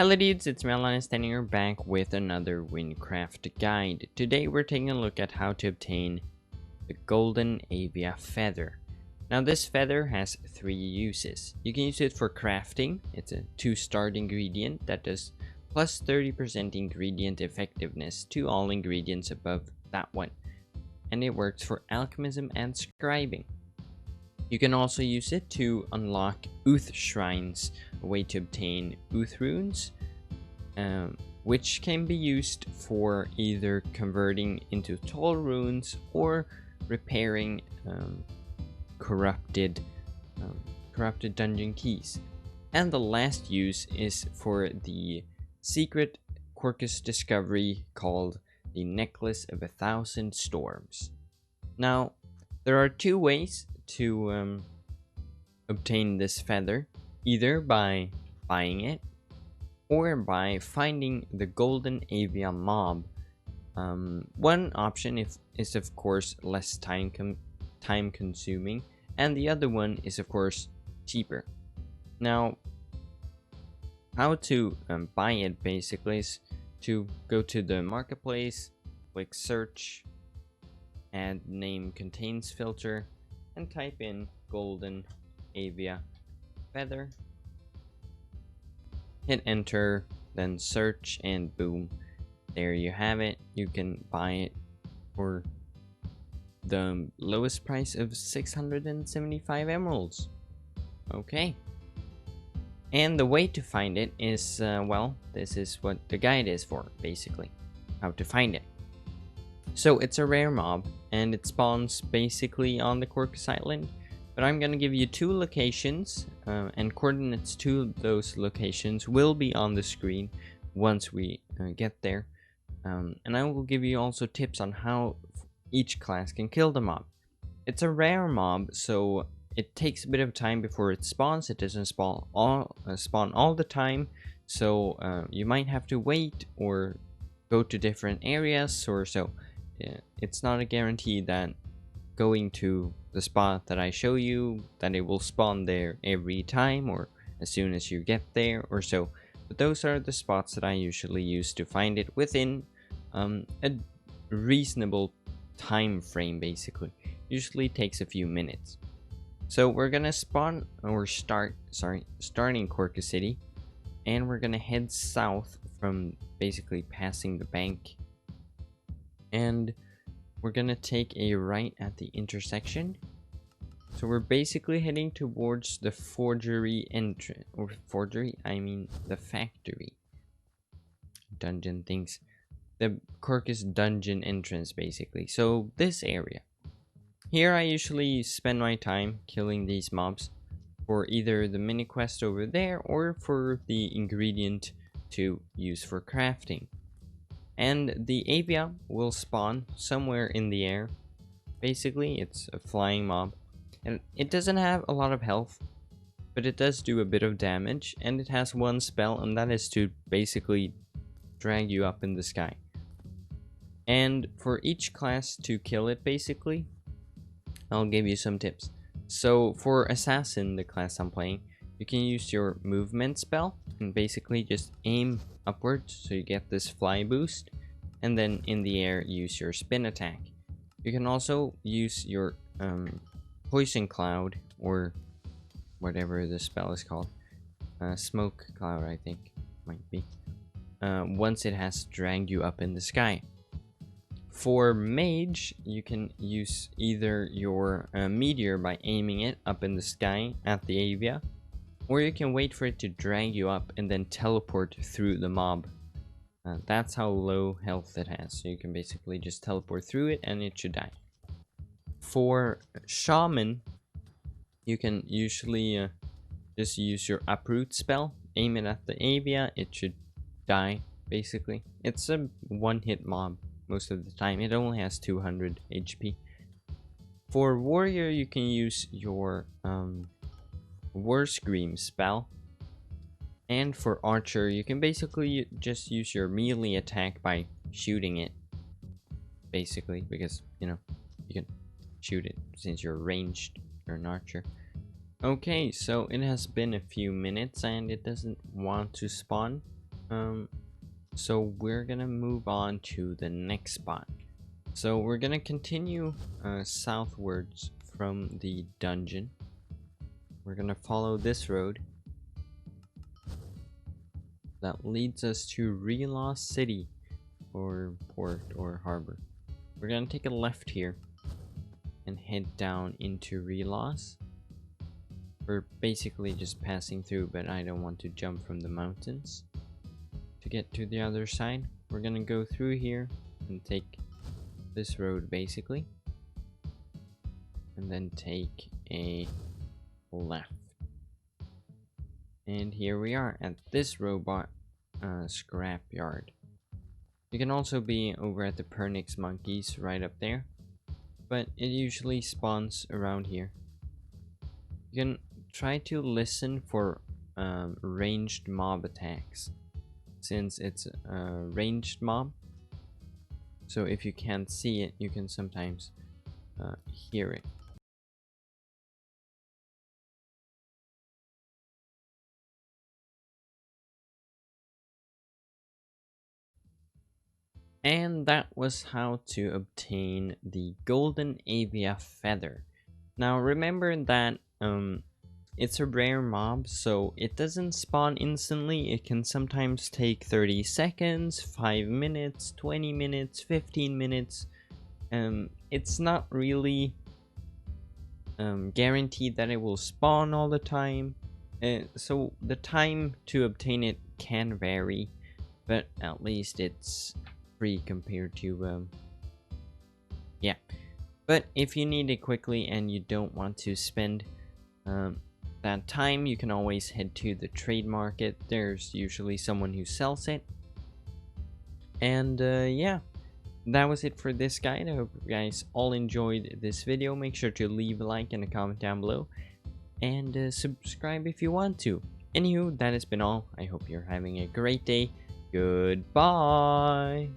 Hello dudes, it's Mailloux standing here back with another Wynncraft guide. Today we're taking a look at how to obtain the golden Avia feather. Now this feather has three uses. You can use it for crafting. It's a 2-star ingredient that does plus 30% ingredient effectiveness to all ingredients above that one. And it works for alchemism and scribing. You can also use it to unlock Ooth shrines, a way to obtain Ooth runes, which can be used for either converting into tall runes or repairing corrupted dungeon keys. And the last use is for the secret Quercus discovery called the Necklace of 1,000 Storms. Now, there are two ways to obtain this feather, either by buying it or by finding the golden Avia mob. One option is of course less time consuming, and the other one is of course cheaper. Now, how to buy it basically is to go to the marketplace, click search, add name contains filter, and type in golden Avia feather. Hit enter, then search, and boom, there you have it. You can buy it for the lowest price of 675 emeralds. Okay. And the way to find it is, well, this is what the guide is for, basically. How to find it. So it's a rare mob, and it spawns basically on the Quercus Island. But I'm going to give you two locations, and coordinates to those locations will be on the screen once we get there. And I will give you also tips on how each class can kill the mob. It's a rare mob, so it takes a bit of time before it spawns. It doesn't spawn all the time, so you might have to wait or go to different areas or so. It's not a guarantee that going to the spot that I show you that it will spawn there every time or as soon as you get there or so. But those are the spots that I usually use to find it within a reasonable time frame, basically. Usually takes a few minutes. So we're gonna starting Quercus City, and we're gonna head south from basically passing the bank, and we're gonna take a right at the intersection. So we're basically heading towards the forgery entrance, or forgery, I mean the factory dungeon things, the Quercus dungeon entrance basically. So this area here, I usually spend my time killing these mobs for either the mini quest over there or for the ingredient to use for crafting. And the Avia will spawn somewhere in the air. Basically, it's a flying mob. And it doesn't have a lot of health, but it does do a bit of damage. And it has one spell, and that is to basically drag you up in the sky. And for each class to kill it, basically, I'll give you some tips. So for Assassin, the class I'm playing, you can use your movement spell and basically just aim upwards so you get this fly boost, and then in the air use your spin attack. You can also use your poison cloud, or whatever the spell is called, smoke cloud I think might be, once it has dragged you up in the sky. For mage, you can use either your meteor by aiming it up in the sky at the Avia, or you can wait for it to drag you up and then teleport through the mob. That's how low health it has, so you can basically just teleport through it and it should die. For shaman, you can usually just use your uproot spell, aim it at the Avia, it should die basically. It's a one-hit mob most of the time. It only has 200 HP. For warrior, you can use your war scream spell, and for archer, you can basically just use your melee attack by shooting it, basically, because you know you can shoot it since you're ranged, you're an archer. Okay, so it has been a few minutes and it doesn't want to spawn. So we're gonna move on to the next spot. So we're gonna continue southwards from the dungeon. We're gonna follow this road that leads us to Relost City, or port, or harbor. We're gonna take a left here and head down into Relost. We're basically just passing through, but I don't want to jump from the mountains. To get to the other side, we're gonna go through here and take this road basically, and then take a left. And here we are at this robot scrapyard. You can also be over at the Pernix monkeys right up there, but it usually spawns around here. You can try to listen for ranged mob attacks, since it's a ranged mob. So if you can't see it, you can sometimes hear it. And that was how to obtain the golden Avia feather. Now remember that it's a rare mob, so it doesn't spawn instantly. It can sometimes take 30 seconds, 5 minutes, 20 minutes, 15 minutes. It's not really guaranteed that it will spawn all the time. So the time to obtain it can vary, but at least it's free compared to yeah. But if you need it quickly and you don't want to spend that time, you can always head to the trade market. There's usually someone who sells it. And yeah, that was it for this guide. I hope you guys all enjoyed this video. Make sure to leave a like and a comment down below, and subscribe if you want to. Anywho, that has been all. I hope you're having a great day. Goodbye.